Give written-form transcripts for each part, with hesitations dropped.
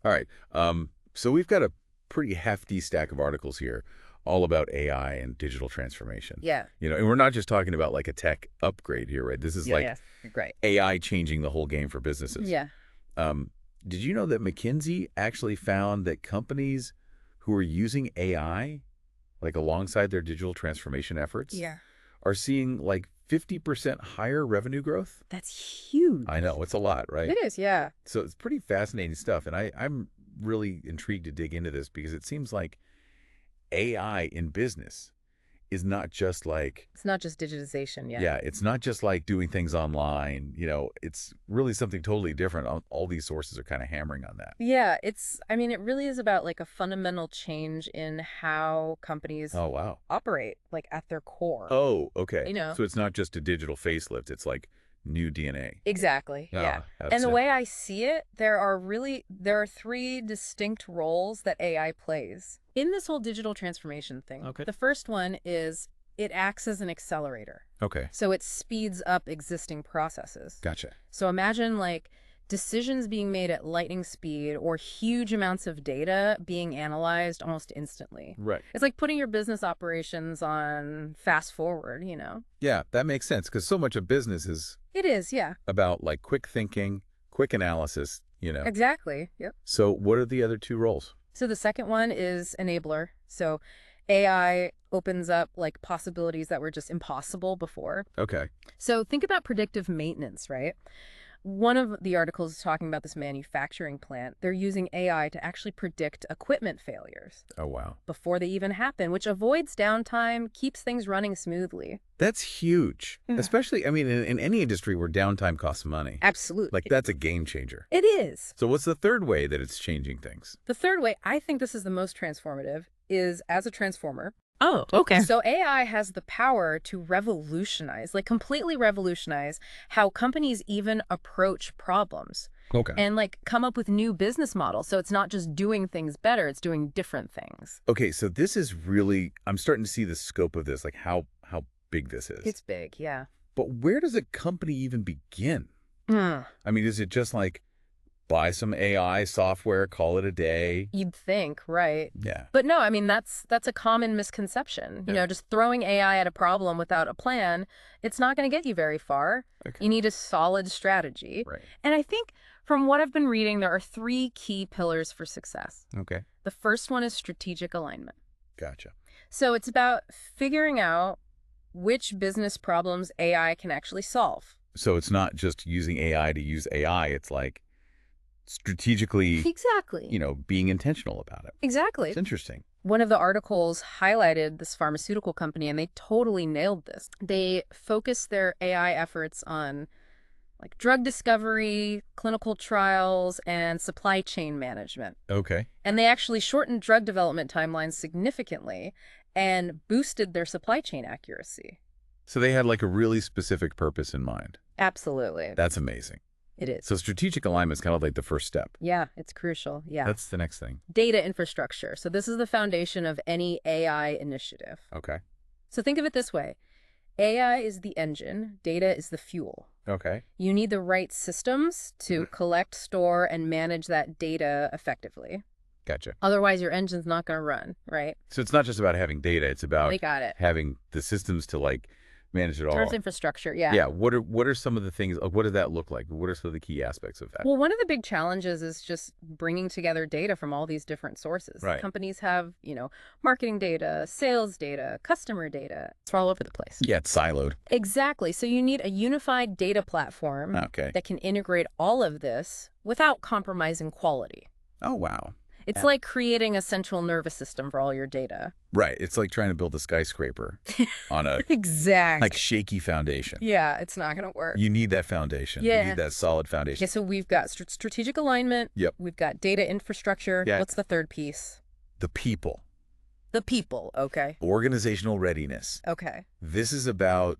All right. So we've got a pretty hefty stack of articles here all about AI and digital transformation. Yeah. And we're not just talking about like a tech upgrade here, right? This is Yeah, like yeah. Great. AI changing the whole game for businesses. Yeah. Um, did you know that McKinsey actually found that companies who are using AI, like alongside their digital transformation efforts, Yeah. are seeing like 50% higher revenue growth? That's huge. I know, it's a lot, right? It is, yeah. So it's pretty fascinating stuff. And I'm really intrigued to dig into this because it seems like AI in business is not just like, It's not just digitization, yeah. yeah, it's not just like doing things online. It's really something totally different. All these sources are kind of hammering on that. Yeah, I mean, it really is about like a fundamental change in how companies Oh, wow. operate, like at their core. Oh, okay. You know? So it's not just a digital facelift. It's like new DNA. Exactly, yeah. That's And the it. way I see it, there are three distinct roles that AI plays in this whole digital transformation thing. Okay. The first one is it acts as an accelerator. Okay. So it speeds up existing processes. Gotcha. So imagine like decisions being made at lightning speed or huge amounts of data being analyzed almost instantly. Right. It's like putting your business operations on fast forward, you know? Yeah, that makes sense because so much of business is It is, yeah. about like quick thinking, quick analysis. Exactly. Yep. So what are the other two roles? So the second one is enabler. So AI opens up like possibilities that were just impossible before. Okay. So think about predictive maintenance, right? One of the articles is talking about this manufacturing plant. They're using AI to actually predict equipment failures Oh, wow. before they even happen, which avoids downtime, keeps things running smoothly. That's huge. Yeah. Especially, I mean, in any industry where downtime costs money. Absolutely. Like, that's a game changer. It is. So what's the third way that it's changing things? The third way, I think this is the most transformative, is as a transformer. Oh, okay. So AI has the power to revolutionize, like completely revolutionize how companies even approach problems Okay. and like come up with new business models. So it's not just doing things better, it's doing different things. Okay, so this is really, I'm starting to see the scope of this, like how big this is. It's big, yeah. But where does a company even begin? Mm, I mean, is it just like buy some AI software, call it a day? you'd think, right? Yeah. But no, I mean, that's a common misconception. You Yeah. know, just throwing AI at a problem without a plan, it's not going to get you very far. Okay. You need a solid strategy. Right. And I think from what I've been reading, there are three key pillars for success. Okay. The first one is strategic alignment. Gotcha. So it's about figuring out which business problems AI can actually solve. So it's not just using AI to use AI. It's like strategically, Exactly. being intentional about it. Exactly. It's interesting. One of the articles highlighted this pharmaceutical company, and they totally nailed this. They focused their AI efforts on like drug discovery, clinical trials, and supply chain management. Okay. And they actually shortened drug development timelines significantly and boosted their supply chain accuracy. So they had like a really specific purpose in mind. Absolutely. That's amazing. It is. So strategic alignment is kind of like the first step. Yeah, it's crucial. Yeah. That's the next thing. Data infrastructure. So this is the foundation of any AI initiative. Okay. So think of it this way. AI is the engine, data is the fuel. Okay. You need the right systems to collect, store, and manage that data effectively. Gotcha. Otherwise, your engine's not going to run, right? So it's not just about having data. It's about They got it. having the systems to like manage it all. Terms infrastructure, yeah. Yeah. What are some of the things? What does that look like? What are some of the key aspects of that? Well, one of the big challenges is just bringing together data from all these different sources. Right. Companies have, marketing data, sales data, customer data. It's all over the place. Yeah, it's siloed. Exactly. So you need a unified data platform Okay. that can integrate all of this without compromising quality. Oh, wow. It's like creating a central nervous system for all your data. Right. It's like trying to build a skyscraper on a Exactly. like shaky foundation. Yeah, it's not going to work. You need that foundation. You Yeah. need that solid foundation. Okay, so we've got strategic alignment. Yep. We've got data infrastructure. Yeah. What's the third piece? The people. The people. Okay. Organizational readiness. Okay. This is about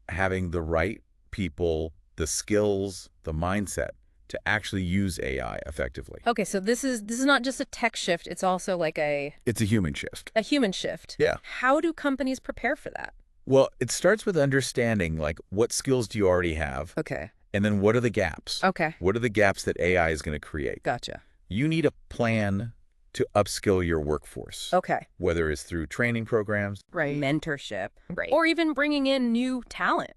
having the right people, the skills, the mindset to actually use AI effectively. Okay, so this is not just a tech shift. It's also like It's a human shift. a human shift. Yeah. How do companies prepare for that? Well, it starts with understanding like what skills do you already have, Okay. and then what are the gaps? Okay. What are the gaps that AI is going to create? Gotcha. You need a plan to upskill your workforce, Okay. whether it's through training programs. Right. Mentorship. Right. Or even bringing in new talent,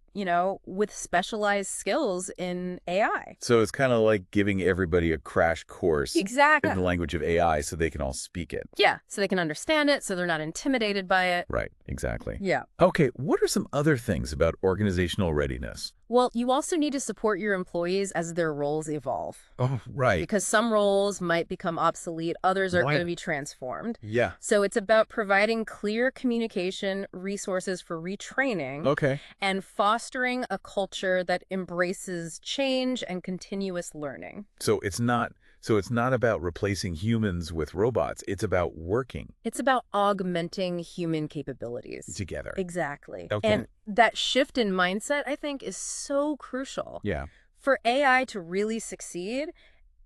with specialized skills in AI. So it's kind of like giving everybody a crash course Exactly. in the language of AI so they can all speak it. Yeah, so they can understand it, so they're not intimidated by it. Right, exactly. Yeah. Okay, what are some other things about organizational readiness? Well, you also need to support your employees as their roles evolve. Oh, right. Because some roles might become obsolete, others are Right. going to be transformed. Yeah. So it's about providing clear communication, resources for retraining, Okay. and fostering a culture that embraces change and continuous learning. So it's not about replacing humans with robots. It's about working It's about augmenting human capabilities. together. Exactly. Okay. And that shift in mindset, I think, is so crucial. Yeah. For AI to really succeed,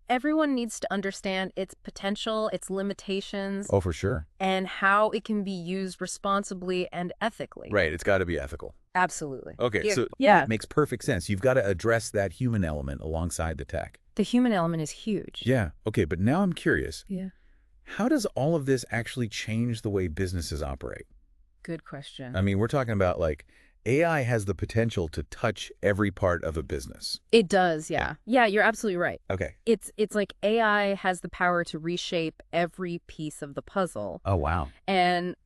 everyone needs to understand its potential, its limitations, Oh, for sure. and how it can be used responsibly and ethically. Right. It's got to be ethical. Absolutely. Okay. So Yeah. it makes perfect sense. You've got to address that human element alongside the tech. The human element is huge. Yeah. Okay. But now I'm curious. Yeah. How does all of this actually change the way businesses operate? Good question. I mean, we're talking about AI has the potential to touch every part of a business. It does, yeah. Yeah, you're absolutely right. Okay. It's like AI has the power to reshape every piece of the puzzle. Oh, wow.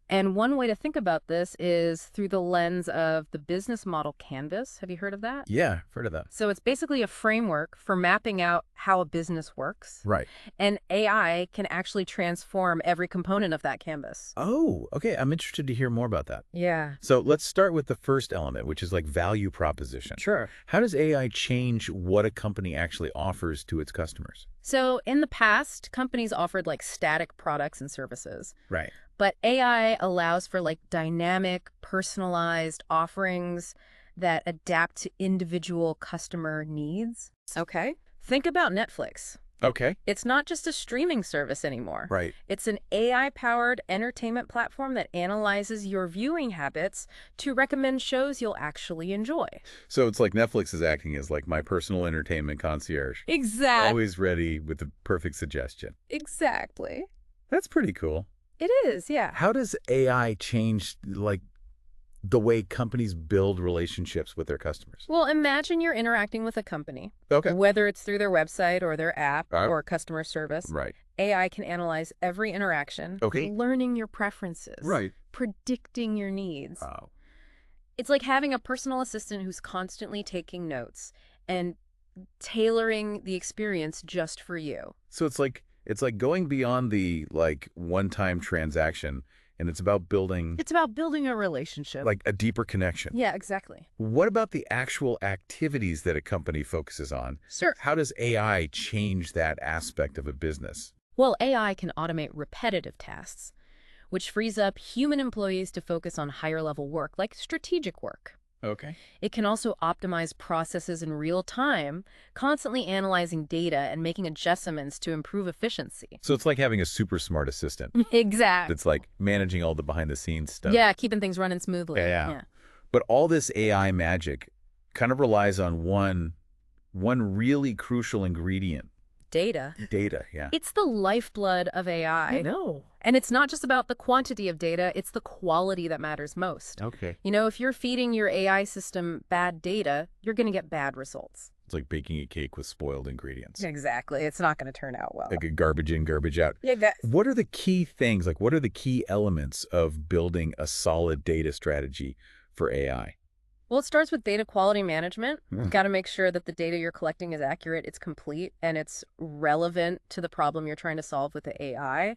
And one way to think about this is through the lens of the business model canvas. Have you heard of that? Yeah, I've heard of that. So it's basically a framework for mapping out how a business works. Right. And AI can actually transform every component of that canvas. Oh, okay. I'm interested to hear more about that. Yeah. So let's start with the first element, which is value proposition. Sure. How does AI change what a company actually offers to its customers? So in the past, companies offered static products and services. Right. But AI allows for dynamic, personalized offerings that adapt to individual customer needs. Okay. Think about Netflix. Okay. It's not just a streaming service anymore. Right. It's an AI-powered entertainment platform that analyzes your viewing habits to recommend shows you'll actually enjoy. So it's like Netflix is acting as my personal entertainment concierge. Exactly. Always ready with the perfect suggestion. Exactly. That's pretty cool. It is, yeah. How does AI change the way companies build relationships with their customers? Well, imagine you're interacting with a company. Okay. Whether it's through their website or their app Right. or customer service. Right. AI can analyze every interaction, Okay. learning your preferences, Right. predicting your needs. Wow. It's like having a personal assistant who's constantly taking notes and tailoring the experience just for you. So it's like going beyond the one-time transaction, and it's about building It's about building a relationship. a deeper connection. Yeah, exactly. What about the actual activities that a company focuses on? Sure. How does AI change that aspect of a business? Well, AI can automate repetitive tasks, which frees up human employees to focus on higher-level work, like strategic work. Okay. It can also optimize processes in real time, constantly analyzing data and making adjustments to improve efficiency. So it's like having a super smart assistant Exactly. that's managing all the behind-the-scenes stuff. Yeah, keeping things running smoothly. Yeah. But all this AI magic kind of relies on one really crucial ingredient. Data. Data, yeah. It's the lifeblood of AI. I know. And it's not just about the quantity of data, it's the quality that matters most. Okay. If you're feeding your AI system bad data, you're going to get bad results. It's like baking a cake with spoiled ingredients. Exactly. It's not going to turn out well. Like a garbage in, garbage out. Yeah, What are the key things, what are the key elements of building a solid data strategy for AI? Well, it starts with data quality management. Mm. You've got to make sure that the data you're collecting is accurate, it's complete, and it's relevant to the problem you're trying to solve with the AI.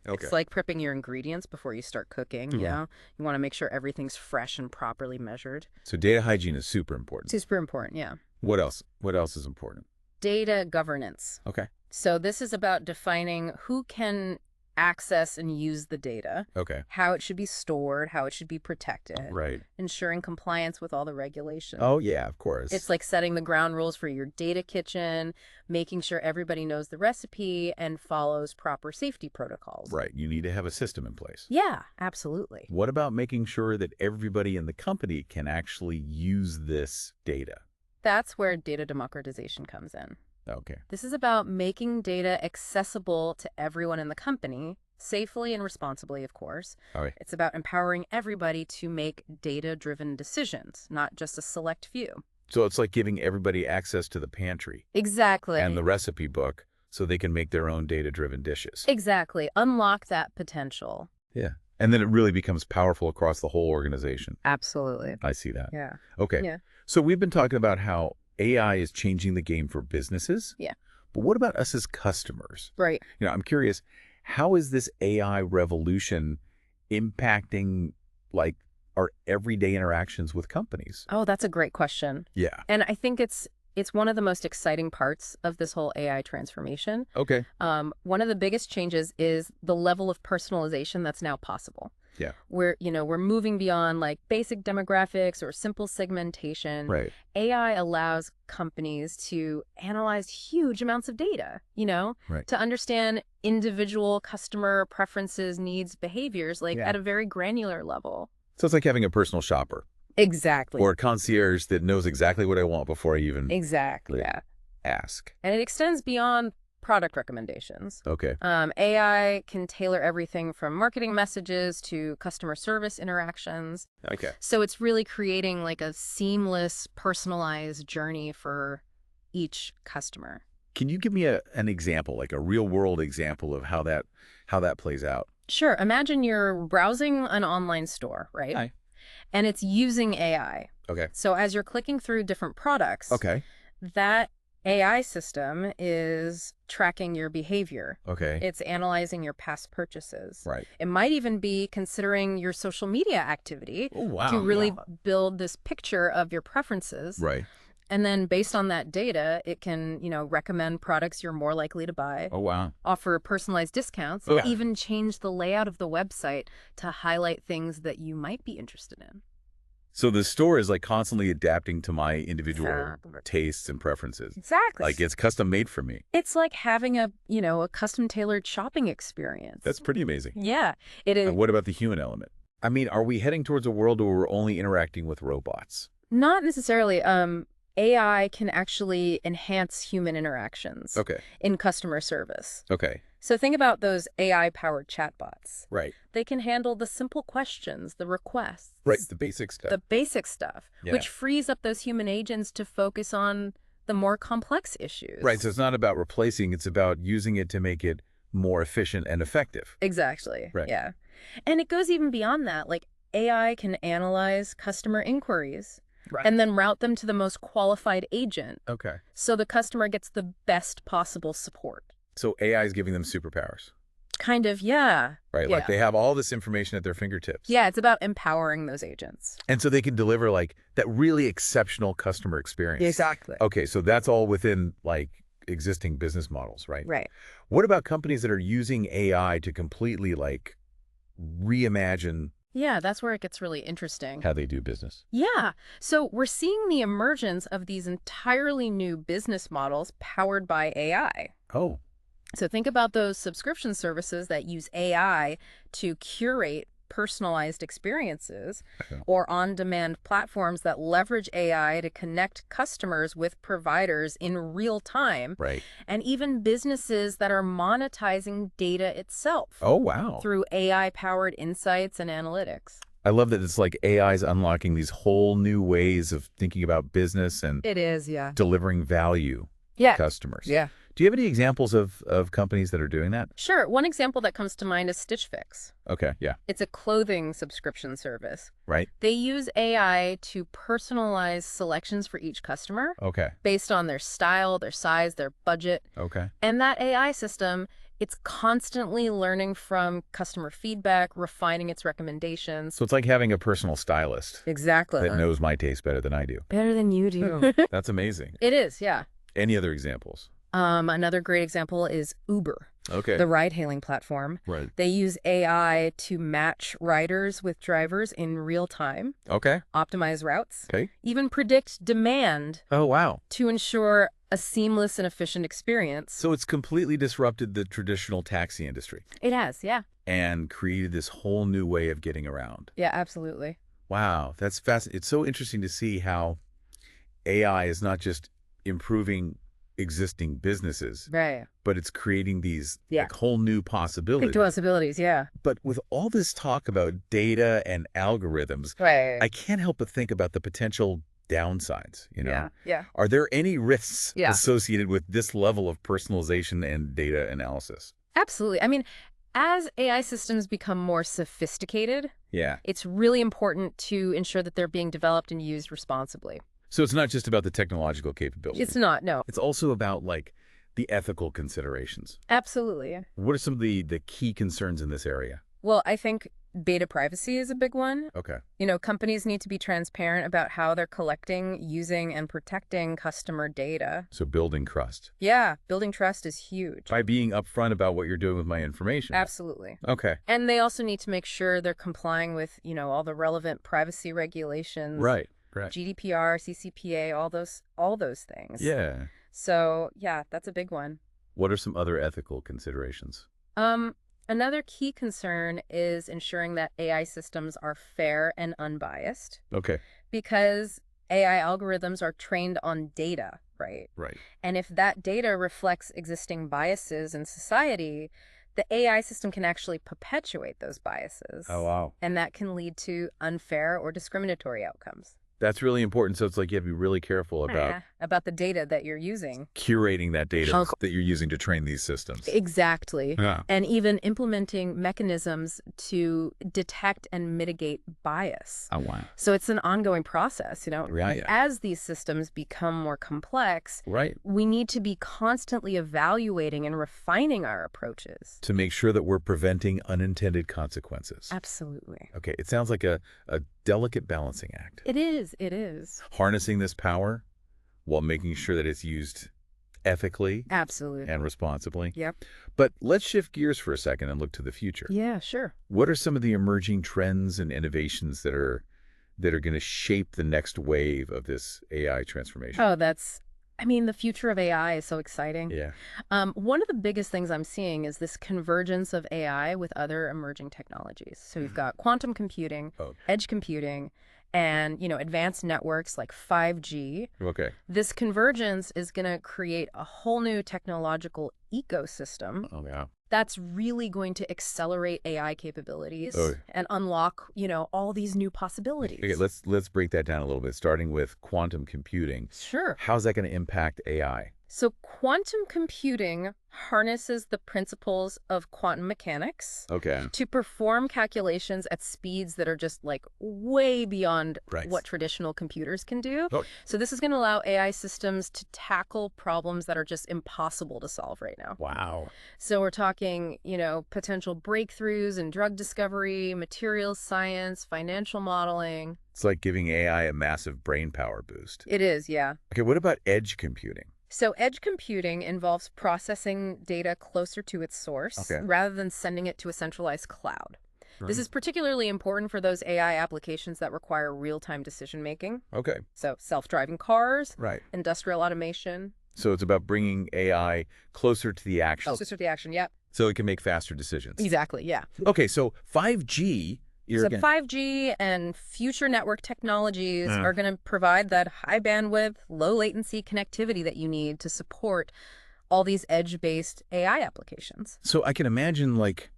Okay. It's like prepping your ingredients before you start cooking, Yeah. You want to make sure everything's fresh and properly measured. So data hygiene is super important. Super important, yeah. What else? What else is important? Data governance. Okay. So this is about defining who can access and use the data, Okay. how it should be stored, how it should be protected, Right. ensuring compliance with all the regulations. Oh, yeah, of course. It's like setting the ground rules for your data kitchen, making sure everybody knows the recipe and follows proper safety protocols. Right. You need to have a system in place. Yeah, absolutely. What about making sure that everybody in the company can actually use this data? That's where data democratization comes in. Okay. This is about making data accessible to everyone in the company, safely and responsibly, of course. All right. It's about empowering everybody to make data-driven decisions, not just a select few. So it's like giving everybody access to the pantry and Exactly. the recipe book so they can make their own data-driven dishes. Exactly. Unlock that potential. Yeah. And then it really becomes powerful across the whole organization. Absolutely. I see that. Yeah. Okay. Yeah. So we've been talking about how AI is changing the game for businesses. Yeah. But what about us as customers? Right. I'm curious, how is this AI revolution impacting like our everyday interactions with companies? Oh, that's a great question. Yeah. And I think it's one of the most exciting parts of this whole AI transformation. Okay. One of the biggest changes is the level of personalization that's now possible. Yeah. We're moving beyond like basic demographics or simple segmentation. Right. AI allows companies to analyze huge amounts of data, Right. to understand individual customer preferences, needs, behaviors, like Yeah. at a very granular level. So it's like having a personal shopper Exactly. or a concierge that knows exactly what I want before I even Exactly. like, Yeah. ask. And it extends beyond product recommendations. Okay. AI can tailor everything from marketing messages to customer service interactions. Okay. So it's really creating like a seamless, personalized journey for each customer. Can you give me an example, like a real world example of how that plays out? Sure. Imagine you're browsing an online store, right? Hi. And it's using AI. Okay. So as you're clicking through different products, Okay. that AI system is tracking your behavior. Okay. It's analyzing your past purchases. Right. It might even be considering your social media activity Oh, wow. to really build this picture of your preferences. Right. And then based on that data, it can, recommend products you're more likely to buy, Oh, wow. offer personalized discounts, Oh. even change the layout of the website to highlight things that you might be interested in. So the store is like constantly adapting to my individual Exactly. tastes and preferences. Exactly. Like it's custom made for me. It's like having a custom tailored shopping experience. That's pretty amazing. Yeah, it is. And what about the human element? I mean, are we heading towards a world where we're only interacting with robots? Not necessarily. AI can actually enhance human interactions Okay. in customer service. Okay. So think about those AI-powered chatbots. Right. They can handle the simple questions, the requests. Right. The basic stuff. The basic stuff, Yeah. which frees up those human agents to focus on the more complex issues. Right. So it's not about replacing, it's about using it to make it more efficient and effective. Exactly. Right. Yeah. And it goes even beyond that. Like AI can analyze customer inquiries. Right. And then route them to the most qualified agent Okay. so the customer gets the best possible support. So AI is giving them superpowers. Kind of, yeah. Right. Yeah. Like they have all this information at their fingertips. Yeah, it's about empowering those agents. And so they can deliver like that really exceptional customer experience. Exactly. Okay. So that's all within like existing business models, right? Right. What about companies that are using AI to completely like reimagine Yeah, that's where it gets really interesting. how they do business? Yeah. So we're seeing the emergence of these entirely new business models powered by AI. Oh, So think about those subscription services that use AI to curate personalized experiences, Okay. or on-demand platforms that leverage AI to connect customers with providers in real time, right. and even businesses that are monetizing data itself Oh, wow. through AI-powered insights and analytics. I love that it's like AI is unlocking these whole new ways of thinking about business and It is, yeah. delivering value Yeah. to customers. Yeah. Do you have any examples of companies that are doing that? Sure. One example that comes to mind is Stitch Fix. Okay. Yeah. It's a clothing subscription service. Right. They use AI to personalize selections for each customer Okay. based on their style, their size, their budget. Okay. And that AI system, it's constantly learning from customer feedback, refining its recommendations. So it's like having a personal stylist Exactly. that knows my taste better than I do. Better than you do. That's amazing. It is, yeah. Any other examples? Another great example is Uber, Okay. the ride-hailing platform. Right. They use AI to match riders with drivers in real time, Okay. optimize routes, Okay. even predict demand Oh, wow. to ensure a seamless and efficient experience. So it's completely disrupted the traditional taxi industry It has, yeah. and created this whole new way of getting around. Yeah, absolutely. Wow. That's fascinating. It's so interesting to see how AI is not just improving existing businesses, Right. but it's creating these Yeah. like whole new Big possibilities. possibilities, yeah. But with all this talk about data and algorithms, Right. I can't help but think about the potential downsides, you know? Yeah. Yeah. Are there any risks Yeah. associated with this level of personalization and data analysis? Absolutely. I mean, as AI systems become more sophisticated, Yeah. it's really important to ensure that they're being developed and used responsibly. So it's not just about the technological capabilities. It's not, no. It's also about like the ethical considerations. Absolutely. What are some of the key concerns in this area? Well, I think data privacy is a big one. Okay. You know, companies need to be transparent about how they're collecting, using, and protecting customer data. So building trust. Yeah, building trust is huge. By being upfront about what you're doing with my information. Absolutely. Okay. And they also need to make sure they're complying with, you know, all the relevant privacy regulations. Right. Right. GDPR, CCPA, all those things. Yeah. So, yeah, that's a big one. What are some other ethical considerations? Another key concern is ensuring that AI systems are fair and unbiased, Okay. because AI algorithms are trained on data, right? Right. And if that data reflects existing biases in society, the AI system can actually perpetuate those biases. Oh, wow. And that can lead to unfair or discriminatory outcomes. That's really important. So it's like you have to be really careful about the data that you're using. curating that data Oh. that you're using to train these systems. Exactly. Yeah. And even implementing mechanisms to detect and mitigate bias. Oh, wow. So it's an ongoing process, you know. Right. As these systems become more complex, Right. we need to be constantly evaluating and refining our approaches. To make sure that we're preventing unintended consequences. Absolutely. Okay. It sounds like a delicate balancing act. It is. It is. Harnessing this power while making sure that it's used ethically Absolutely. and responsibly. Yep. But let's shift gears for a second and look to the future. Yeah, sure. What are some of the emerging trends and innovations that are going to shape the next wave of this AI transformation? Oh, the future of AI is so exciting. Yeah. One of the biggest things I'm seeing is this convergence of AI with other emerging technologies. So you've got quantum computing, Oh, edge computing, and, you know, advanced networks like 5G. okay. This convergence is going to create a whole new technological ecosystem Oh, yeah. that's really going to accelerate AI capabilities Oh. and unlock, you know, all these new possibilities. Okay, let's break that down a little bit, starting with quantum computing. Sure. How's that going to impact AI? So quantum computing harnesses the principles of quantum mechanics Okay. to perform calculations at speeds that are just like way beyond Right. what traditional computers can do. Oh. So this is going to allow AI systems to tackle problems that are just impossible to solve right now. Wow. So we're talking, you know, potential breakthroughs in drug discovery, materials science, financial modeling. It's like giving AI a massive brain power boost. It is, yeah. Okay, what about edge computing? So edge computing involves processing data closer to its source Okay. rather than sending it to a centralized cloud. This is particularly important for those AI applications that require real-time decision-making. Okay. So self-driving cars, Right. industrial automation. So it's about bringing AI closer to the action Closer to the action, yeah. so it can make faster decisions. Exactly, yeah. Okay, so 5G, So 5G and future network technologies are going to provide that high bandwidth, low latency connectivity that you need to support all these edge-based AI applications. So I can imagine like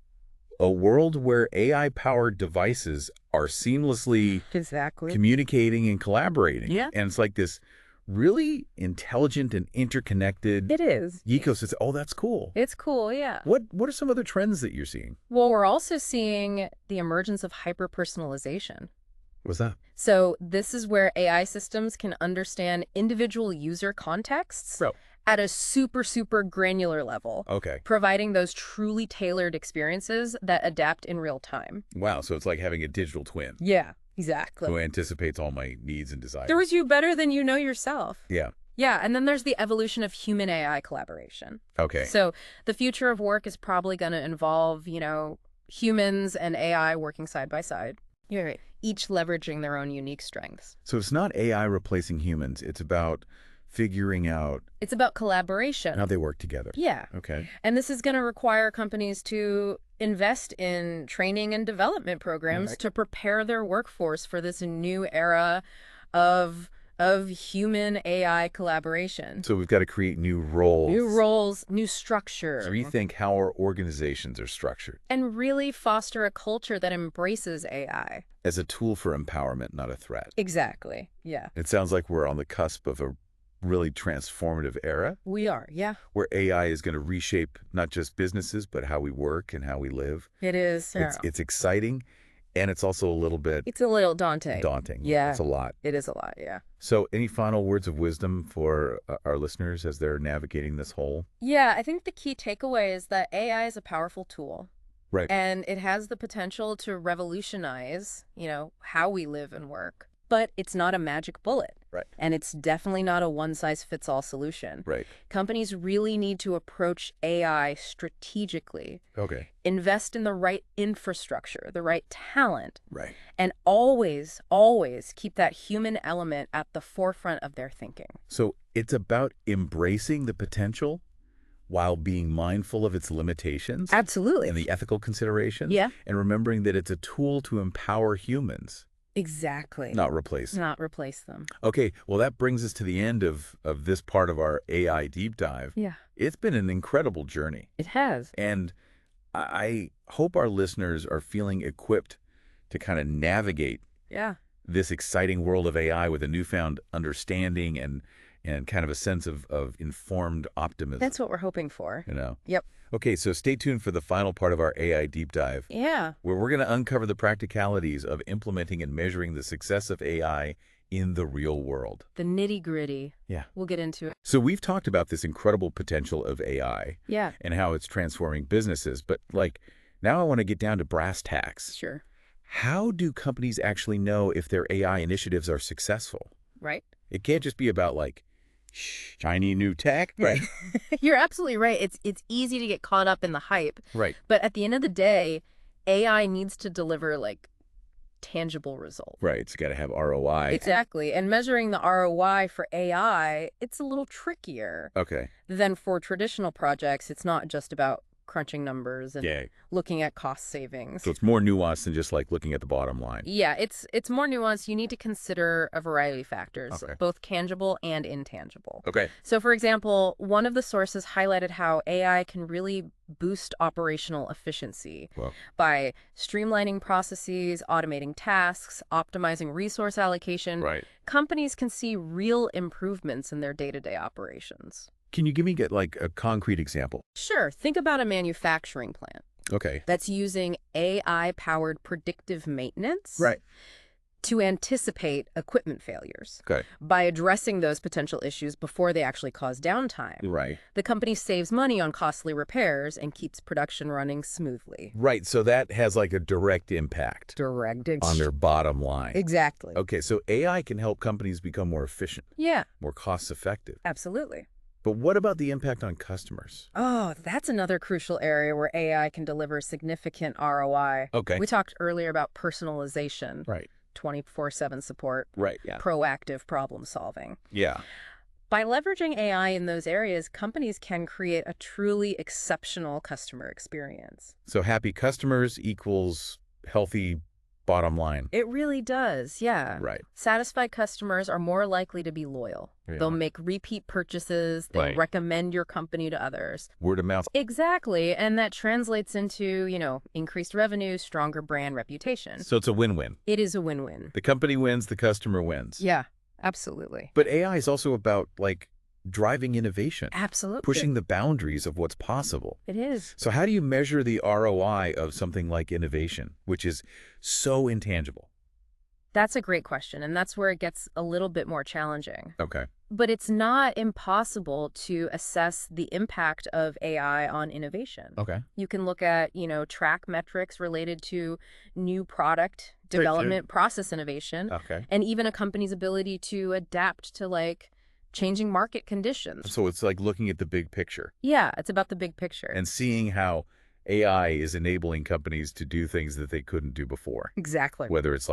a world where AI-powered devices are seamlessly Exactly. communicating and collaborating. Yeah. And it's like this really intelligent and interconnected It is. ecosystem. Oh, that's cool. It's cool, yeah. What are some other trends that you're seeing? Well, we're also seeing the emergence of hyper-personalization. What's that? So this is where AI systems can understand individual user contexts Bro. at a super, super granular level, Okay. providing those truly tailored experiences that adapt in real time. Wow. So it's like having a digital twin Yeah, exactly. who anticipates all my needs and desires. Knows you better than you know yourself. Yeah. Yeah, and then there's the evolution of human AI collaboration. Okay. So the future of work is probably going to involve, you know, humans and AI working side by side. You're right. Each leveraging their own unique strengths. So it's not AI replacing humans. It's about figuring out It's about collaboration. how they work together. Yeah. Okay. And this is going to require companies to invest in training and development programs Right. to prepare their workforce for this new era of of human AI collaboration. So we've got to create new roles. New roles, new structure. Rethink how our organizations are structured. And really foster a culture that embraces AI. As a tool for empowerment, not a threat. Exactly, yeah. It sounds like we're on the cusp of a really transformative era. We are, yeah. Where AI is going to reshape not just businesses, but how we work and how we live. It is. It's exciting, and it's also a little bit... It's a little daunting. Yeah. It's a lot. It is a lot, yeah. So any final words of wisdom for our listeners as they're navigating this whole... Yeah, I think the key takeaway is that AI is a powerful tool. Right. And it has the potential to revolutionize, how we live and work. But it's not a magic bullet. Right. And it's definitely not a one-size-fits-all solution. Right. Companies really need to approach AI strategically. Okay. Invest in the right infrastructure, the right talent. Right. And always, always keep that human element at the forefront of their thinking. So it's about embracing the potential while being mindful of its limitations. Absolutely. And the ethical considerations. Yeah. And remembering that it's a tool to empower humans. Exactly. Not replace. Not replace them. Okay, well, that brings us to the end of this part of our AI deep dive. Yeah. It's been an incredible journey. It has. And I hope our listeners are feeling equipped to kind of navigate this exciting world of AI with a newfound understanding and kind of a sense of informed optimism. That's what we're hoping for. Yep. Okay, so stay tuned for the final part of our AI deep dive. Yeah. Where we're going to uncover the practicalities of implementing and measuring the success of AI in the real world. The nitty-gritty. Yeah. We'll get into it. So we've talked about this incredible potential of AI. Yeah. And how it's transforming businesses. But now I want to get down to brass tacks. Sure. How do companies actually know if their AI initiatives are successful? Right. It can't just be about shiny new tech. Right. You're absolutely right. It's easy to get caught up in the hype. Right. But at the end of the day, AI needs to deliver tangible results. Right. It's got to have ROI. Exactly. And measuring the ROI for AI, it's a little trickier. Okay. Than for traditional projects. It's not just about crunching numbers and looking at cost savings. So it's more nuanced than just looking at the bottom line. Yeah, it's more nuanced. You need to consider a variety of factors, both tangible and intangible. Okay. So for example, one of the sources highlighted how AI can really boost operational efficiency by streamlining processes, automating tasks, optimizing resource allocation. Right. Companies can see real improvements in their day-to-day operations. Can you give me a concrete example? Sure. Think about a manufacturing plant. Okay. That's using AI-powered predictive maintenance. Right. To anticipate equipment failures. Okay. By addressing those potential issues before they actually cause downtime. Right. The company saves money on costly repairs and keeps production running smoothly. Right. So that has a direct impact. On their bottom line. Exactly. Okay. So AI can help companies become more efficient. Yeah. More cost effective. Absolutely. But what about the impact on customers? Oh, that's another crucial area where AI can deliver significant ROI. Okay. We talked earlier about personalization. Right. 24/7 support. Right, yeah. Proactive problem solving. Yeah. By leveraging AI in those areas, companies can create a truly exceptional customer experience. So happy customers equals healthy bottom line. It really does, yeah. Right. Satisfied customers are more likely to be loyal. Yeah. They'll make repeat purchases. They'll recommend your company to others. Word of mouth. Exactly. And that translates into, increased revenue, stronger brand reputation. So it's a win-win. It is a win-win. The company wins, the customer wins. Yeah, absolutely. But AI is also about, driving innovation. Absolutely. Pushing the boundaries of what's possible. It is. So how do you measure the ROI of something like innovation, which is so intangible? That's a great question, and that's where it gets a little bit more challenging. Okay. But it's not impossible to assess the impact of AI on innovation. Okay. You can look at, track metrics related to new product development, process innovation, and even a company's ability to adapt to, changing market conditions. So it's looking at the big picture. Yeah, it's about the big picture. And seeing how AI is enabling companies to do things that they couldn't do before. Exactly. Whether it's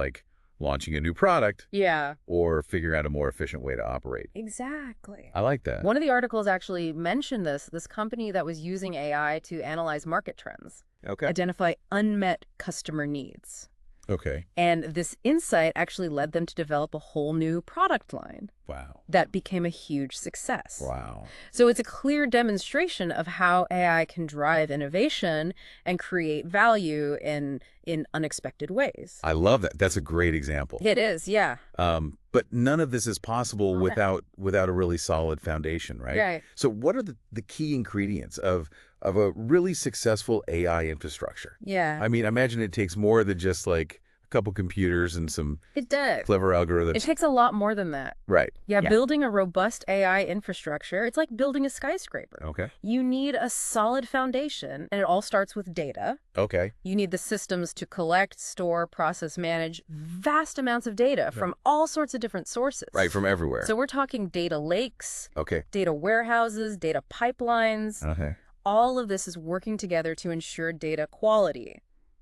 launching a new product. Yeah. Or figuring out a more efficient way to operate. Exactly. I like that. One of the articles actually mentioned this company that was using AI to analyze market trends. Okay. Identify unmet customer needs. Okay. And this insight actually led them to develop a whole new product line. Wow. That became a huge success. Wow. So it's a clear demonstration of how AI can drive innovation and create value in unexpected ways. I love that. That's a great example. It is, yeah. But none of this is possible without a really solid foundation, right? Right. So what are the key ingredients of a really successful AI infrastructure? Yeah. I mean, I imagine it takes more than just like a couple computers and some It does. clever algorithms. It takes a lot more than that. Right. Yeah, building a robust AI infrastructure, it's like building a skyscraper. Okay. You need a solid foundation, and it all starts with data. Okay. You need the systems to collect, store, process, manage vast amounts of data from all sorts of different sources. Right, from everywhere. So we're talking data lakes, okay. data warehouses, data pipelines. Okay. All of this is working together to ensure data quality,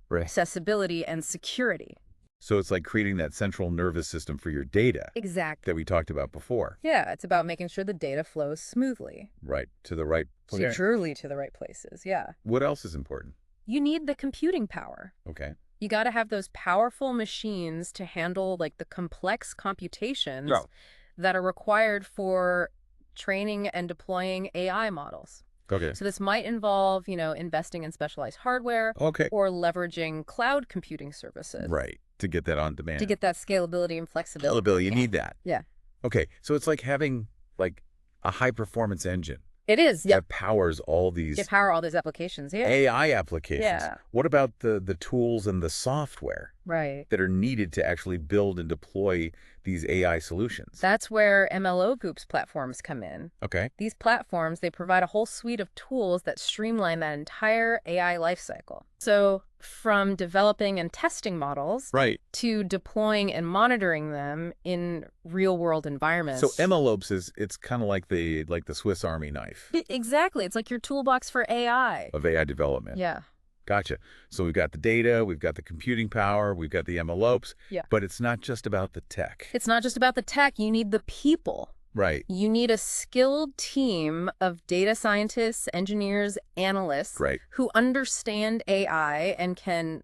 Right. accessibility, and security. So it's like creating that central nervous system for your data. Exactly. That we talked about before. Yeah, it's about making sure the data flows smoothly. Right, to the right place. Truly to the right places, yeah. What else is important? You need the computing power. Okay. You got to have those powerful machines to handle like the complex computations that are required for training and deploying AI models. Okay. So this might involve, investing in specialized hardware or leveraging cloud computing services. Right. To get that on demand. To get that scalability and flexibility. Scalability, you need that. Yeah. Okay. So it's like having like a high performance engine. It is. Yeah. That powers all these applications. Yeah. AI applications. Yeah. What about the tools and the software that are needed to actually build and deploy these AI solutions? That's where MLO Group's platforms come in. Okay. These platforms, they provide a whole suite of tools that streamline that entire AI lifecycle. So from developing and testing models to deploying and monitoring them in real-world environments. So MLOps it's kind of like the Swiss Army knife. Exactly. It's like your toolbox for AI. Of AI development. Yeah. Gotcha. So we've got the data, we've got the computing power, we've got the MLOps. Yeah. But it's not just about the tech. It's not just about the tech. You need the people. Right. You need a skilled team of data scientists, engineers, analysts who understand AI and can,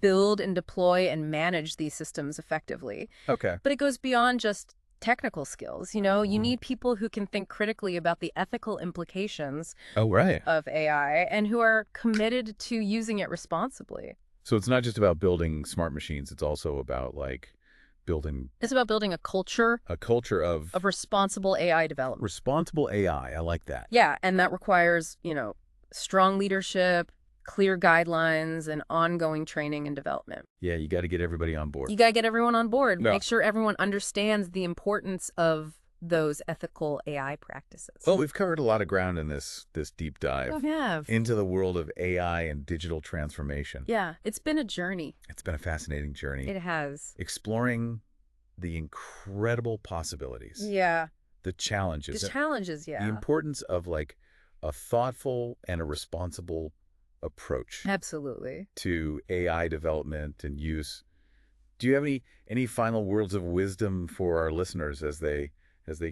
build and deploy and manage these systems effectively. Okay. But it goes beyond just technical skills. You need people who can think critically about the ethical implications of AI and who are committed to using it responsibly. So it's not just about building smart machines. It's also about It's about building a culture of responsible AI development. Responsible AI. I like that. Yeah, and that requires, strong leadership, clear guidelines, and ongoing training and development. Yeah, you got to get everybody on board. You got to get everyone on board. Yeah. Make sure everyone understands the importance of those ethical AI practices. Well, we've covered a lot of ground in this deep dive We have. into the world of AI and digital transformation. Yeah, it's been a journey. It's been a fascinating journey. It has. Exploring the incredible possibilities. Yeah. The challenges. Yeah. The importance of like a thoughtful and a responsible approach. Absolutely. To AI development and use. Do you have any final words of wisdom for our listeners as they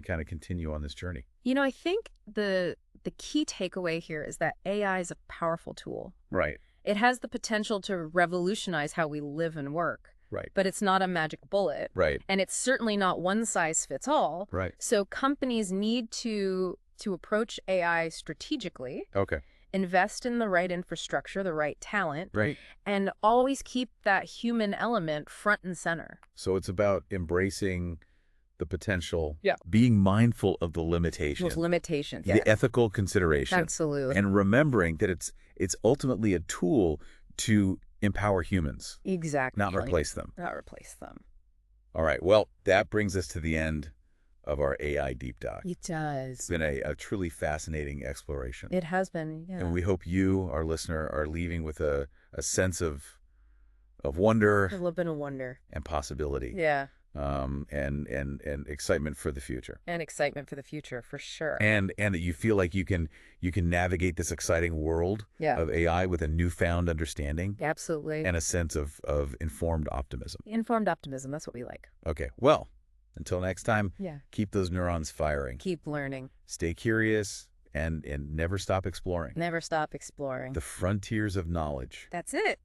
kind of continue on this journey? I think the key takeaway here is that AI is a powerful tool. Right. It has the potential to revolutionize how we live and work. Right. But it's not a magic bullet. Right. And it's certainly not one size fits all. Right. So companies need to approach AI strategically. Okay. Invest in the right infrastructure, the right talent. Right. And always keep that human element front and center. So it's about embracing the potential, being mindful of the limitations. Those limitations, the ethical consideration. Absolutely. And remembering that it's ultimately a tool to empower humans. Exactly. Not replace them. Not replace them. All right. Well, that brings us to the end of our AI deep dive. It does. It's been a truly fascinating exploration. It has been, yeah. And we hope you, our listener, are leaving with a sense of wonder. A little bit of wonder. And possibility. Yeah. And excitement for the future. And excitement for the future, for sure. And that you feel like you can navigate this exciting world of AI with a newfound understanding. Absolutely. And a sense of informed optimism. Informed optimism, that's what we like. Okay. Well, until next time, keep those neurons firing. Keep learning. Stay curious and never stop exploring. Never stop exploring. The frontiers of knowledge. That's it.